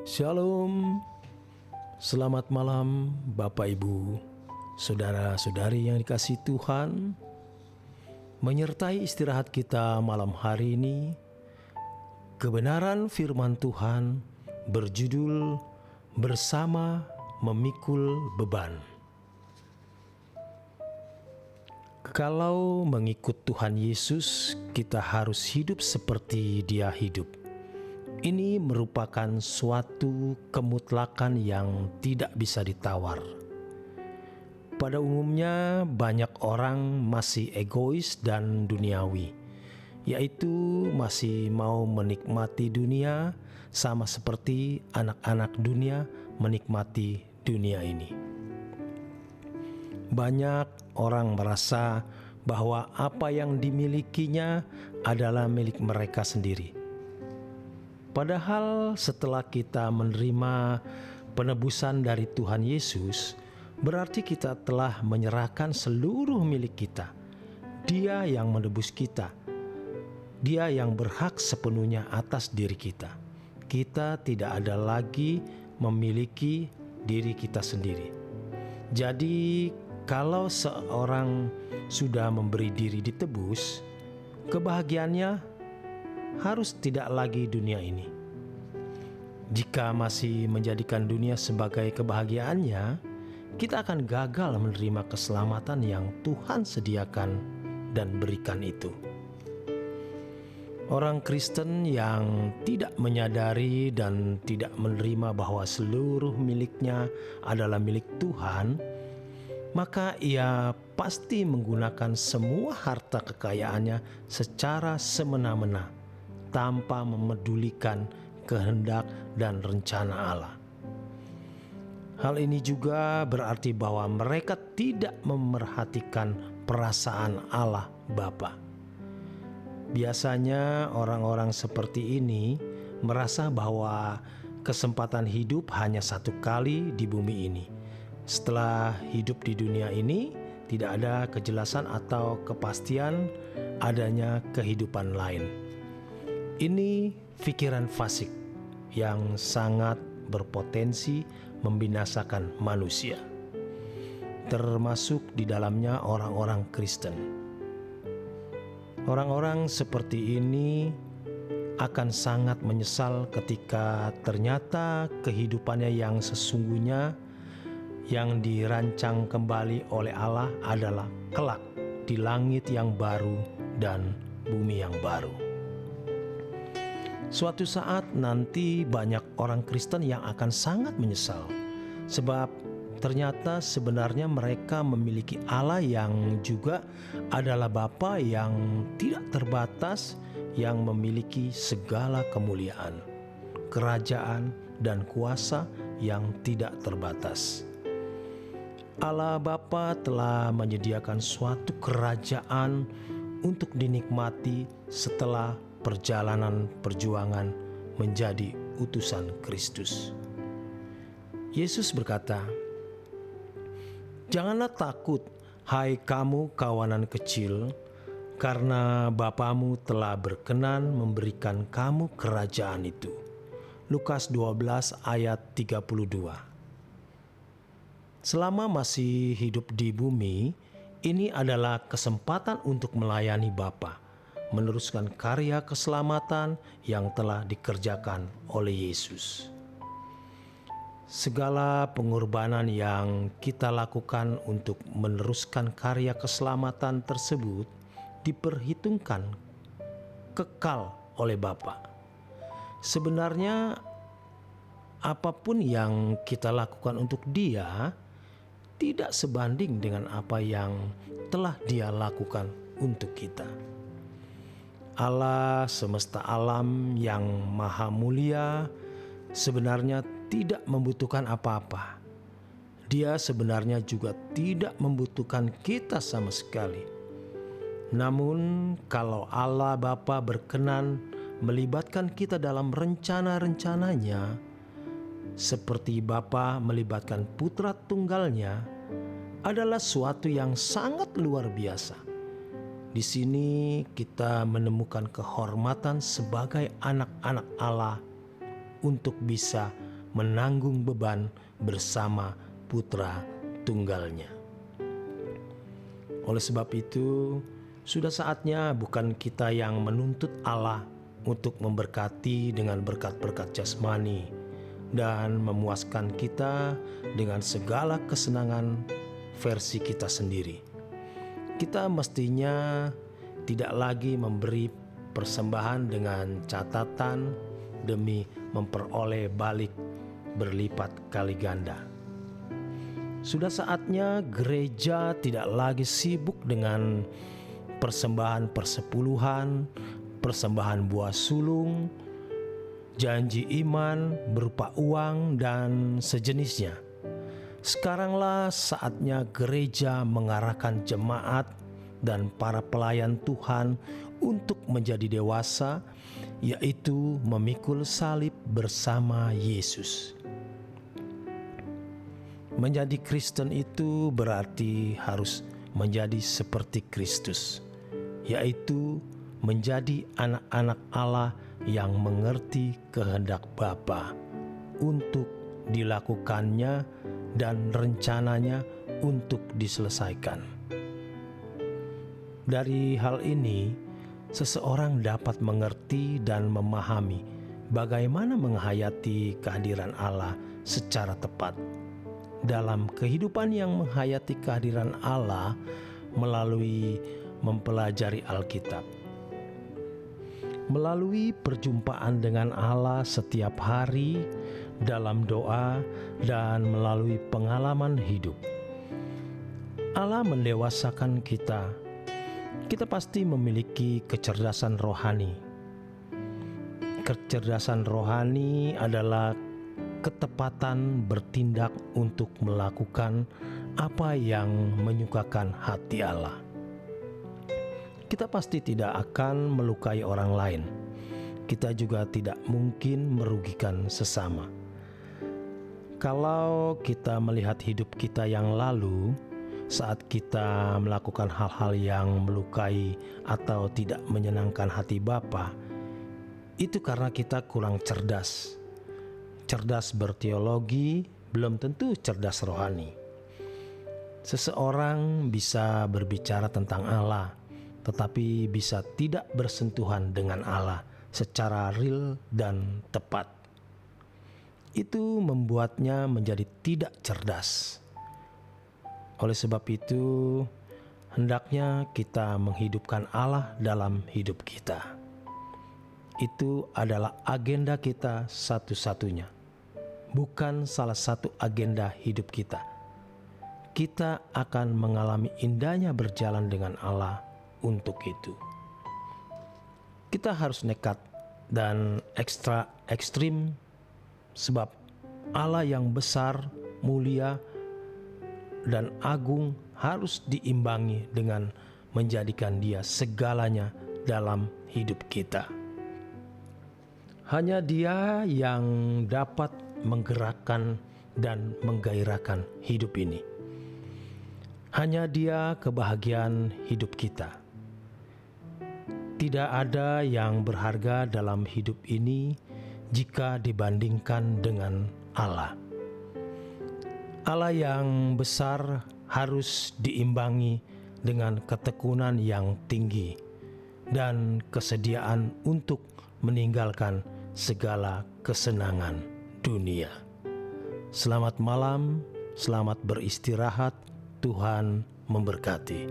Shalom, selamat malam Bapak Ibu, saudara-saudari yang dikasihi Tuhan. Menyertai istirahat kita malam hari ini, kebenaran firman Tuhan berjudul Bersama Memikul Beban. Kalau mengikut Tuhan Yesus, kita harus hidup seperti Dia hidup. Ini merupakan suatu kemutlakan yang tidak bisa ditawar. Pada umumnya banyak orang masih egois dan duniawi, yaitu masih mau menikmati dunia sama seperti anak-anak dunia menikmati dunia ini. Banyak orang merasa bahwa apa yang dimilikinya adalah milik mereka sendiri. Padahal setelah kita menerima penebusan dari Tuhan Yesus, berarti kita telah menyerahkan seluruh milik kita. Dia yang menebus kita. Dia yang berhak sepenuhnya atas diri kita. Kita tidak ada lagi memiliki diri kita sendiri. Jadi kalau seorang sudah memberi diri ditebus, kebahagiaannya harus tidak lagi dunia ini. Jika masih menjadikan dunia sebagai kebahagiaannya, kita akan gagal menerima keselamatan yang Tuhan sediakan dan berikan itu. Orang Kristen yang tidak menyadari dan tidak menerima bahwa seluruh miliknya adalah milik Tuhan, maka ia pasti menggunakan semua harta kekayaannya secara semena-mena, tanpa memedulikan kehendak dan rencana Allah. Hal ini juga berarti bahwa mereka tidak memerhatikan perasaan Allah Bapa. Biasanya orang-orang seperti ini merasa bahwa kesempatan hidup hanya satu kali di bumi ini. Setelah hidup di dunia ini, tidak ada kejelasan atau kepastian adanya kehidupan lain. Ini pikiran fasik yang sangat berpotensi membinasakan manusia, termasuk di dalamnya orang-orang Kristen. Orang-orang seperti ini akan sangat menyesal ketika ternyata kehidupannya yang sesungguhnya yang dirancang kembali oleh Allah adalah kelak di langit yang baru dan bumi yang baru. Suatu saat nanti banyak orang Kristen yang akan sangat menyesal, sebab ternyata sebenarnya mereka memiliki Allah yang juga adalah Bapa yang tidak terbatas, yang memiliki segala kemuliaan, kerajaan, dan kuasa yang tidak terbatas. Allah Bapa telah menyediakan suatu kerajaan untuk dinikmati setelah perjalanan perjuangan menjadi utusan Kristus. Yesus berkata, "Janganlah takut, hai kamu kawanan kecil, karena Bapamu telah berkenan memberikan kamu kerajaan itu." Lukas 12 ayat 32. Selama masih hidup di bumi, ini adalah kesempatan untuk melayani Bapa, meneruskan karya keselamatan yang telah dikerjakan oleh Yesus. Segala pengorbanan yang kita lakukan untuk meneruskan karya keselamatan tersebut diperhitungkan kekal oleh Bapa. Sebenarnya apapun yang kita lakukan untuk Dia tidak sebanding dengan apa yang telah Dia lakukan untuk kita. Allah semesta alam yang maha mulia sebenarnya tidak membutuhkan apa-apa. Dia sebenarnya juga tidak membutuhkan kita sama sekali. Namun kalau Allah Bapa berkenan melibatkan kita dalam rencana-rencananya, seperti Bapa melibatkan putra tunggalnya, adalah suatu yang sangat luar biasa. Di sini kita menemukan kehormatan sebagai anak-anak Allah untuk bisa menanggung beban bersama putra tunggalnya. Oleh sebab itu, sudah saatnya bukan kita yang menuntut Allah untuk memberkati dengan berkat-berkat jasmani dan memuaskan kita dengan segala kesenangan versi kita sendiri. Kita mestinya tidak lagi memberi persembahan dengan catatan demi memperoleh balik berlipat kali ganda. Sudah saatnya gereja tidak lagi sibuk dengan persembahan persepuluhan, persembahan buah sulung, janji iman berupa uang dan sejenisnya. Sekaranglah saatnya gereja mengarahkan jemaat dan para pelayan Tuhan untuk menjadi dewasa, yaitu memikul salib bersama Yesus. Menjadi Kristen itu berarti harus menjadi seperti Kristus, yaitu menjadi anak-anak Allah yang mengerti kehendak Bapa untuk dilakukannya dan rencananya untuk diselesaikan. Dari hal ini, seseorang dapat mengerti dan memahami bagaimana menghayati kehadiran Allah secara tepat dalam kehidupan yang menghayati kehadiran Allah melalui mempelajari Alkitab. Melalui perjumpaan dengan Allah setiap hari dalam doa dan melalui pengalaman hidup, Allah mendewasakan kita. Kita pasti memiliki kecerdasan rohani. Kecerdasan rohani adalah ketepatan bertindak untuk melakukan apa yang menyukakan hati Allah. Kita pasti tidak akan melukai orang lain. Kita juga tidak mungkin merugikan sesama. Kalau kita melihat hidup kita yang lalu, saat kita melakukan hal-hal yang melukai atau tidak menyenangkan hati Bapa, itu karena kita kurang cerdas. Cerdas berteologi belum tentu cerdas rohani. Seseorang bisa berbicara tentang Allah, tetapi bisa tidak bersentuhan dengan Allah secara real dan tepat. Itu membuatnya menjadi tidak cerdas. Oleh sebab itu, hendaknya kita menghidupkan Allah dalam hidup kita. Itu adalah agenda kita satu-satunya, bukan salah satu agenda hidup kita. Kita akan mengalami indahnya berjalan dengan Allah untuk itu. Kita harus nekat dan ekstrim, sebab Allah yang besar, mulia, dan agung harus diimbangi dengan menjadikan Dia segalanya dalam hidup kita. Hanya Dia yang dapat menggerakkan dan menggairahkan hidup ini. Hanya Dia kebahagiaan hidup kita. Tidak ada yang berharga dalam hidup ini jika dibandingkan dengan Allah. Allah yang besar harus diimbangi dengan ketekunan yang tinggi dan kesediaan untuk meninggalkan segala kesenangan dunia. Selamat malam, selamat beristirahat, Tuhan memberkati.